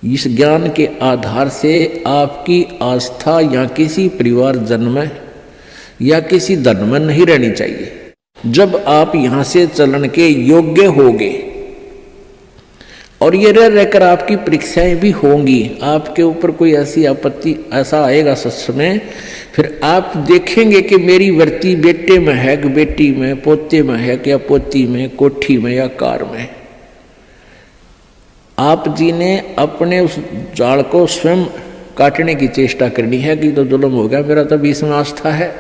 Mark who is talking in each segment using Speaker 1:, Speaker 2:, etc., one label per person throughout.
Speaker 1: इस ज्ञान के आधार से आपकी आस्था या किसी परिवार जन में या किसी धन में नहीं रहनी चाहिए। जब आप यहां से चलन के योग्य होगे और ये रह रहकर आपकी परीक्षाएं भी होंगी, आपके ऊपर कोई ऐसी आपत्ति ऐसा आएगा सच में, फिर आप देखेंगे कि मेरी वृत्ति बेटे में है कि बेटी में, पोते में है कि या पोती में, कोठी में या कार में। आप जी ने अपने उस जाल को स्वयं काटने की चेष्टा करनी है कि तो जुल्म हो गया, मेरा तो इसमें आस्था है।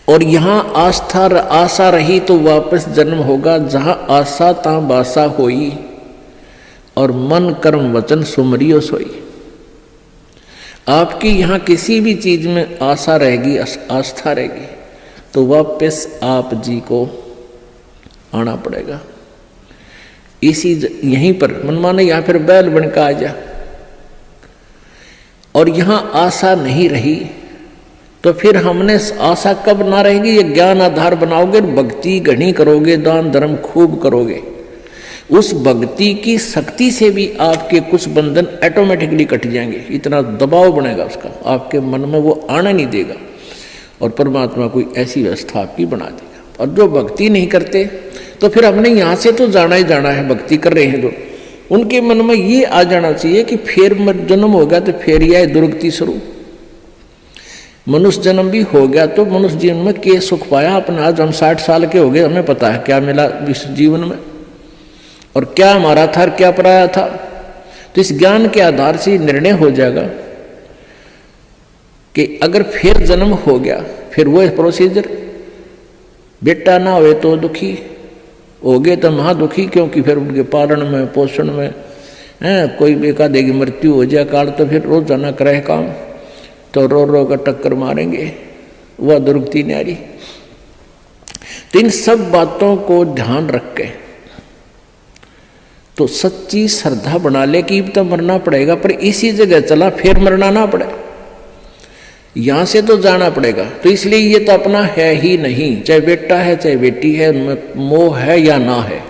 Speaker 1: और यहां आस्था आशा रही तो वापस जन्म होगा, जहां आशा ता बासा होई और मन कर्म वचन सुमरियो सोई। आपकी यहां किसी भी चीज में आशा रहेगी, आस्था रहेगी, तो वापस आप जी को आना पड़ेगा। इसी यहीं पर मन माने यहां फिर बैल बनकर आ जा, और यहां आशा नहीं रही तो फिर हमने आशा कब ना रहेगी, ये ज्ञान आधार बनाओगे, भक्ति घनी करोगे, दान धर्म खूब करोगे, उस भक्ति की शक्ति से भी आपके कुछ बंधन ऑटोमेटिकली कट जाएंगे। इतना दबाव बनेगा उसका, आपके मन में वो आने नहीं देगा, और परमात्मा कोई ऐसी व्यवस्था आपकी बना देगा। और जो भक्ति नहीं करते तो फिर हमने यहाँ से तो जाना ही जाना है, भक्ति कर रहे हैं जो, उनके मन में ये आ जाना चाहिए कि फिर जन्म हो गया तो फिर यह दुर्गति शुरू। मनुष्य जन्म भी हो गया तो मनुष्य जीवन में क्या सुख पाया अपना। आज हम 60 साल के हो गए, हमें पता है क्या मिला इस जीवन में और क्या हमारा था और क्या पराया था। तो इस ज्ञान के आधार से निर्णय हो जाएगा कि अगर फिर जन्म हो गया, फिर वो प्रोसीजर, बेटा ना हुए तो दुखी हो गए तो महा दुखी, क्योंकि फिर उनके पालन में पोषण में कोई बेकायदे की मृत्यु हो जाए काल, तो फिर रोजाना करे काम, तो रो रो कर टक्कर मारेंगे, वह दुर्गति न्यारी। तो इन सब बातों को ध्यान रख के तो सच्ची श्रद्धा बना ले कि अब तो मरना पड़ेगा, पर इसी जगह चला फिर मरना ना पड़े, यहां से तो जाना पड़ेगा। तो इसलिए ये तो अपना है ही नहीं, चाहे बेटा है चाहे बेटी है, उनमें मोह है या ना है।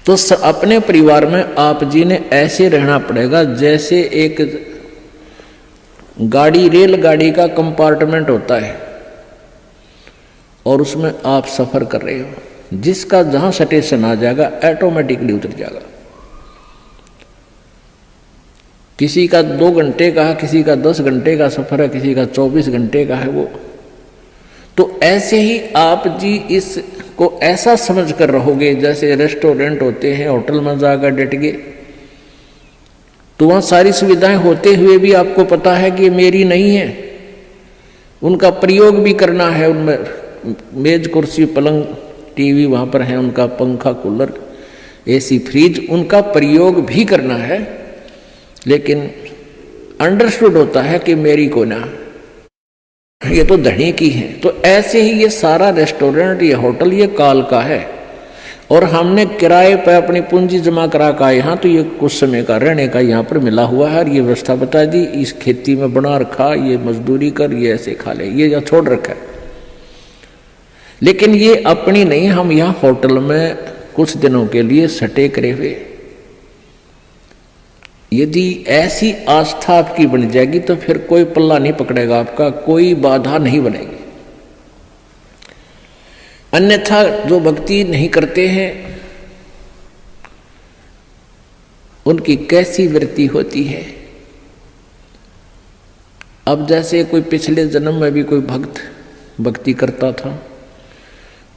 Speaker 1: तो अपने परिवार में आप जी ने ऐसे रहना पड़ेगा जैसे एक गाड़ी, रेलगाड़ी का कंपार्टमेंट होता है और उसमें आप सफर कर रहे हो, जिसका जहां स्टेशन आ जाएगा ऑटोमेटिकली उतर जाएगा। किसी का 2 घंटे का है, किसी का 10 घंटे का सफर है, किसी का 24 घंटे का है वो। तो ऐसे ही आप जी इसको ऐसा समझ कर रहोगे जैसे रेस्टोरेंट होते हैं, होटल में जाकर डट गए, तो वहाँ सारी सुविधाएं होते हुए भी आपको पता है कि ये मेरी नहीं है, उनका प्रयोग भी करना है। उनमें मेज कुर्सी पलंग टीवी वहाँ पर है, उनका पंखा कूलर एसी फ्रिज उनका प्रयोग भी करना है, लेकिन अंडरस्टूड होता है कि मेरी को ना, ये तो धनी की है। तो ऐसे ही ये सारा रेस्टोरेंट, ये होटल, ये काल का है, और हमने किराए पर अपनी पूंजी जमा करा का यहाँ, तो ये कुछ समय का रहने का यहाँ पर मिला हुआ है, और ये व्यवस्था बता दी, इस खेती में बना रखा, ये मजदूरी कर, ये ऐसे खा ले, ये यहाँ छोड़ रखा है। लेकिन ये अपनी नहीं, हम यहाँ होटल में कुछ दिनों के लिए सटे करे हुए। यदि ऐसी आस्था आपकी बन जाएगी तो फिर कोई पल्ला नहीं पकड़ेगा आपका, कोई बाधा नहीं बनेगी। अन्यथा जो भक्ति नहीं करते हैं उनकी कैसी वृत्ति होती है। अब जैसे कोई पिछले जन्म में भी कोई भक्त भक्ति करता था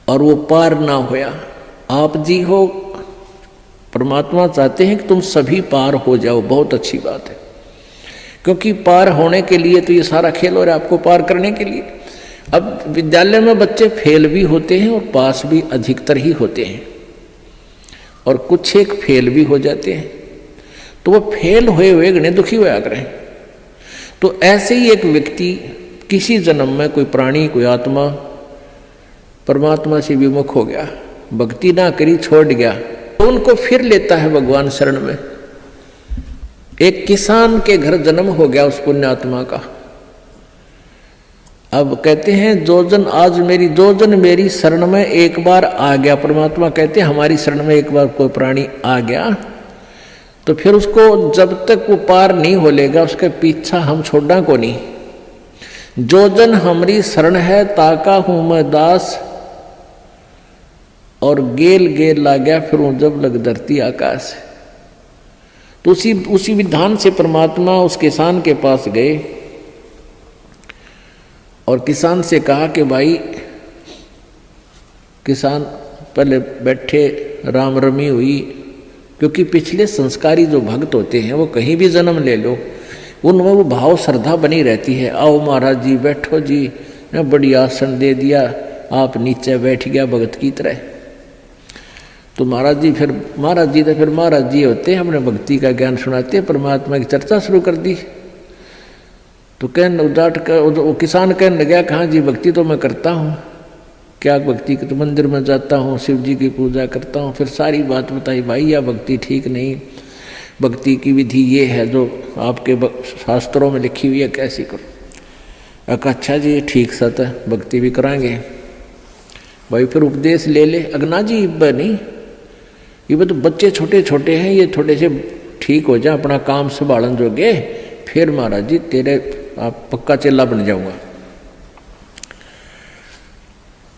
Speaker 1: और वो पार ना होया, आप जी हो, परमात्मा चाहते हैं कि तुम सभी पार हो जाओ, बहुत अच्छी बात है, क्योंकि पार होने के लिए तो ये सारा खेल हो रहा है आपको पार करने के लिए। अब विद्यालय में बच्चे फेल भी होते हैं और पास भी अधिकतर ही होते हैं, और कुछ एक फेल भी हो जाते हैं, तो वो फेल हुए हुए गणे दुखी हुआ करें। तो ऐसे ही एक व्यक्ति किसी जन्म में कोई प्राणी, कोई आत्मा परमात्मा से विमुख हो गया, भक्ति ना करी, छोड़ गया, तो उनको फिर लेता है भगवान शरण में। एक किसान के घर जन्म हो गया उस पुण्यात्मा का, अब कहते हैं जो जन मेरी शरण में एक बार आ गया, परमात्मा कहते हैं हमारी शरण में एक बार कोई प्राणी आ गया तो फिर उसको जब तक वो पार नहीं हो लेगा उसके पीछा हम छोड़ना को नहीं। जो जन हमारी शरण है ताका हूं मैं दास, और गेल गेल ला गया फिर जब लग धरती आकाश। तो उसी विधान से परमात्मा उस किसान के पास गए और किसान से कहा कि भाई, किसान पहले बैठे, राम रमी हुई, क्योंकि पिछले संस्कारी जो भक्त होते हैं वो कहीं भी जन्म ले लो उनमें वो भाव श्रद्धा बनी रहती है। आओ महाराज जी बैठो जी, बड़ी आसन दे दिया, आप नीचे बैठ गया भगत की तरह। तो महाराज जी तो फिर महाराज जी होते हैं, अपने भक्ति का ज्ञान सुनाते हैं, परमात्मा की चर्चा शुरू कर दी। तो कहने उदाट कर वो किसान कहने लगा, कहाँ जी भक्ति तो मैं करता हूँ, क्या भक्ति तो मंदिर में जाता हूँ, शिव जी की पूजा करता हूँ। फिर सारी बात बताई, भाई यह भक्ति ठीक नहीं, भक्ति की विधि ये है जो आपके शास्त्रों में लिखी हुई है, कैसी करो। अच्छा जी ठीक सत है, भक्ति भी कराएंगे। भाई फिर उपदेश ले ले। अगना जी इब्बा नहीं, ये तो बच्चे छोटे छोटे हैं, ये थोड़े से ठीक हो जाए, अपना काम संभालन जोगे, फिर महाराज जी तेरे आप पक्का चेला बन जाऊंगा।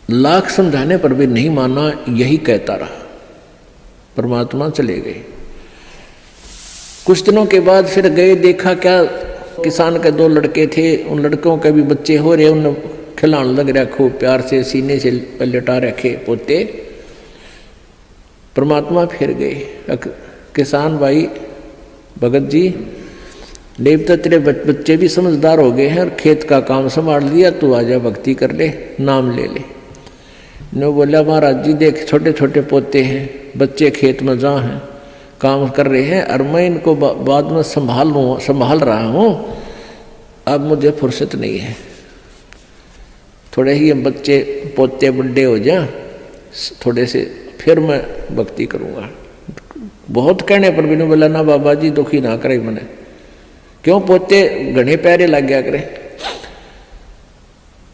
Speaker 1: लाख समझाने पर भी नहीं माना, यही कहता रहा। परमात्मा चले गए। कुछ दिनों के बाद फिर गए, देखा क्या किसान के 2 लड़के थे, उन लड़कों के भी बच्चे हो रहे, उन खिलाने लग रहा खूब प्यार से, सीने से लटा रखे पोते। परमात्मा फिर गए, किसान भाई भगत जी देवता तेरे बच्चे भी समझदार हो गए हैं और खेत का काम संभाल लिया, तू आजा भक्ति कर ले, नाम ले ले। ने बोला महाराज जी देख छोटे छोटे पोते हैं, बच्चे खेत में जहाँ हैं काम कर रहे हैं और मैं इनको बाद में संभाल रहा हूँ, अब मुझे फुर्सत नहीं है, थोड़े ही बच्चे पोते बड़े हो जाए थोड़े से, फिर मैं भक्ति करूँगा। बहुत कहने पर भी नहीं बोला, ना बाबा जी दुखी ना करे मैंने, क्यों पोते घने प्यारे लग गया करे।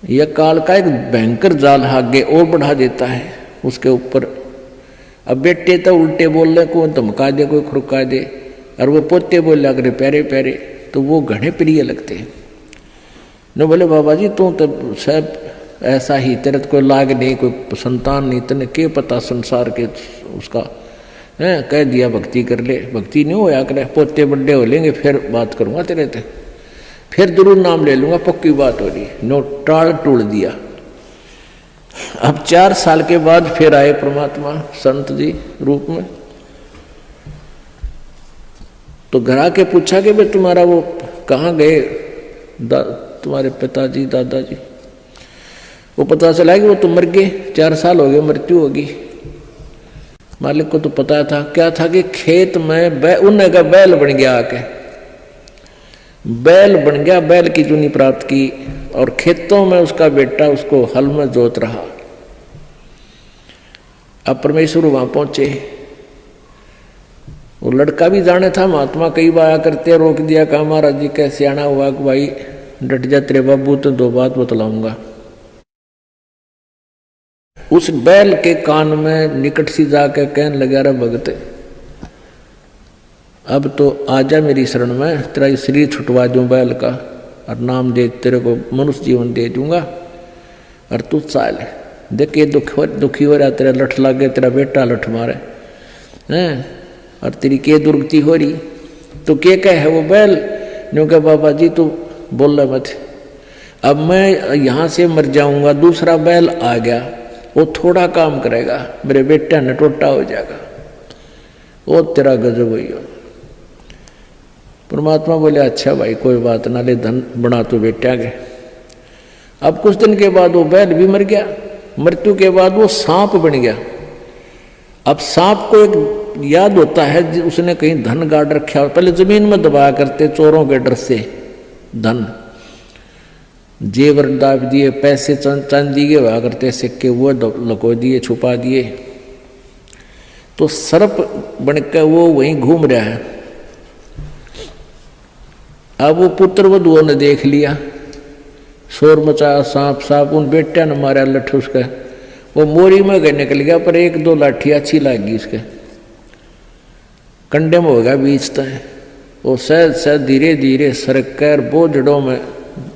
Speaker 1: यह काल का एक भयंकर जाल आगे और बढ़ा देता है उसके ऊपर। अब बेटे तो उल्टे बोल रहे, कोई धमका दे कोई खुरका दे, और वो पोते बोल रहा करे प्यारे प्यारे, तो वो घने प्रिय लगते हैं। न बोले बाबा जी तू तो सब ऐसा ही, तेरे तो कोई लाग नहीं, कोई संतान नहीं, तेने क्या पता संसार के उसका है, कह दिया भक्ति कर ले, भक्ति नहीं होया करे, पोते बड़े हो लेंगे फिर बात करूँगा तेरे से, फिर जरूर नाम ले लूँगा, पक्की बात हो रही। नो टाल टूल दिया। अब 4 साल के बाद फिर आए परमात्मा संत जी रूप में। तो घर आके पूछा कि भाई तुम्हारा वो कहाँ गए तुम्हारे पिताजी दादाजी। वो पता चला कि वो तो मर गए, 4 साल हो गए, मृत्यु होगी। मालिक को तो पता था, क्या था कि खेत में उन्हें का बैल बन गया, आके बैल बन गया, बैल की चुनी प्राप्त की, और खेतों में उसका बेटा उसको हल में जोत रहा। अब परमेश्वर वहां पहुंचे, वो लड़का भी जाने था, महात्मा कई बार आया करते, रोक दिया, कहा महाराज जी कैसे आना हुआ कि भाई डट जा तेरे बाबू, तो 2 बात बतलाऊंगा। उस बैल के कान में निकट सी जाकर कहने लगा, रे भगत अब तो आजा मेरी शरण में, तेरा शरीर छुटवा दूं बैल का, और नाम दे तेरे को मनुष्य जीवन दे दूंगा, और तू चाल देख ये दुखी हो रहा, तेरा लठ लागे, तेरा बेटा लठ मारे हैं, और तेरी के दुर्गति हो रही, तो के कह है वो बैल। न्यू कह बाबा जी तू बोल रहा मत, अब मैं यहाँ से मर जाऊंगा, दूसरा बैल आ गया, वो थोड़ा काम करेगा, मेरे बेटा ने टोटा हो जाएगा, वो तेरा गजब हुई हो। परमात्मा बोले अच्छा भाई कोई बात ना, ले धन बना तो बेटा के। अब कुछ दिन के बाद वो बैल भी मर गया, मृत्यु के बाद वो सांप बन गया। अब सांप को एक याद होता है, उसने कहीं धन गाड़ रखा, पहले जमीन में दबाया करते चोरों के डर से, धन जेवर दाब दिए, पैसे चांदी के हुआ करते सिक्के, वो लको दिए, छुपा दिए। तो सर्प बनकर वो वहीं घूम रहा है। अब वो पुत्र वधुओं ने देख लिया, शोर मचाया, सांप सांप, उन बेटिया ने मारा लठ उसका, वो मोरी में गए निकल गया, पर एक दो लाठी अच्छी लगी उसके, कंडे में हो गया बीच तय। वो सहज सहज धीरे धीरे सरक कर बोझड़ों में,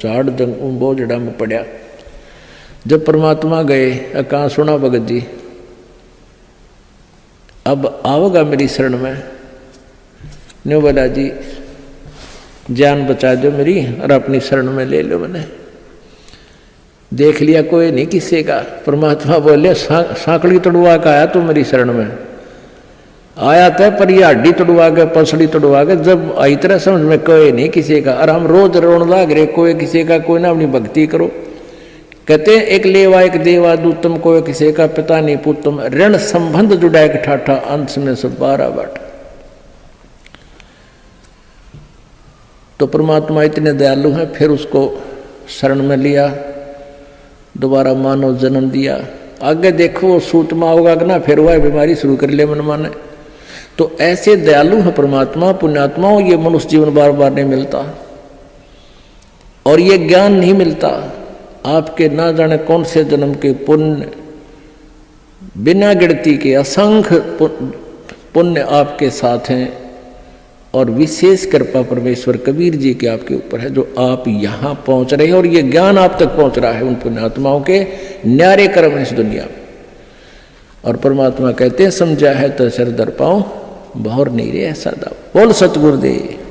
Speaker 1: झाड़ बोझड़ा में पड़ा। जब परमात्मा गए, कहाँ सुना भगत जी अब आओगा मेरी शरण में? न्यू बोला जी जान बचा दो मेरी और अपनी शरण में ले लो। मैंने देख लिया कोई नहीं किसी का। परमात्मा बोले सांकड़ी तोड़वा का आया तू मेरी शरण में, आया था पर ये हड्डी तोड़वा के पसड़ी तोड़वा के, जब आई तरह समझ में कोई नहीं किसी का। और हम रोज रोन लाग रहे कोई किसी का, कोई ना अपनी भक्ति करो। कहते एक लेवा एक देवा दूतम, कोई किसी का पिता नहीं पुतम, ऋण संबंध जुड़ा एक ठाठा, अंश में सब 12 बाट। तो परमात्मा इतने दयालु हैं, फिर उसको शरण में लिया, दोबारा मानव जन्म दिया। आगे देखो सूतमा होगा कि ना, फिर वह बीमारी शुरू कर ले मन माने। तो ऐसे दयालु है परमात्मा, पुण्यात्माओं। ये मनुष्य जीवन बार बार नहीं मिलता और ये ज्ञान नहीं मिलता। आपके ना जाने कौन से जन्म के पुण्य, बिना गिनती के असंख्य पुण्य आपके साथ हैं। और विशेष कृपा परमेश्वर कबीर जी के आपके ऊपर है, जो आप यहाँ पहुँच रहे हैं और ये ज्ञान आप तक पहुँच रहा है उन पुण्यात्माओं के न्यारे कर्म इस दुनिया में। और परमात्मा कहते हैं समझा है तो सिर दर पाऊँ, बहुर नहीं रे ऐसा दाव। बोल सतगुरुदेव।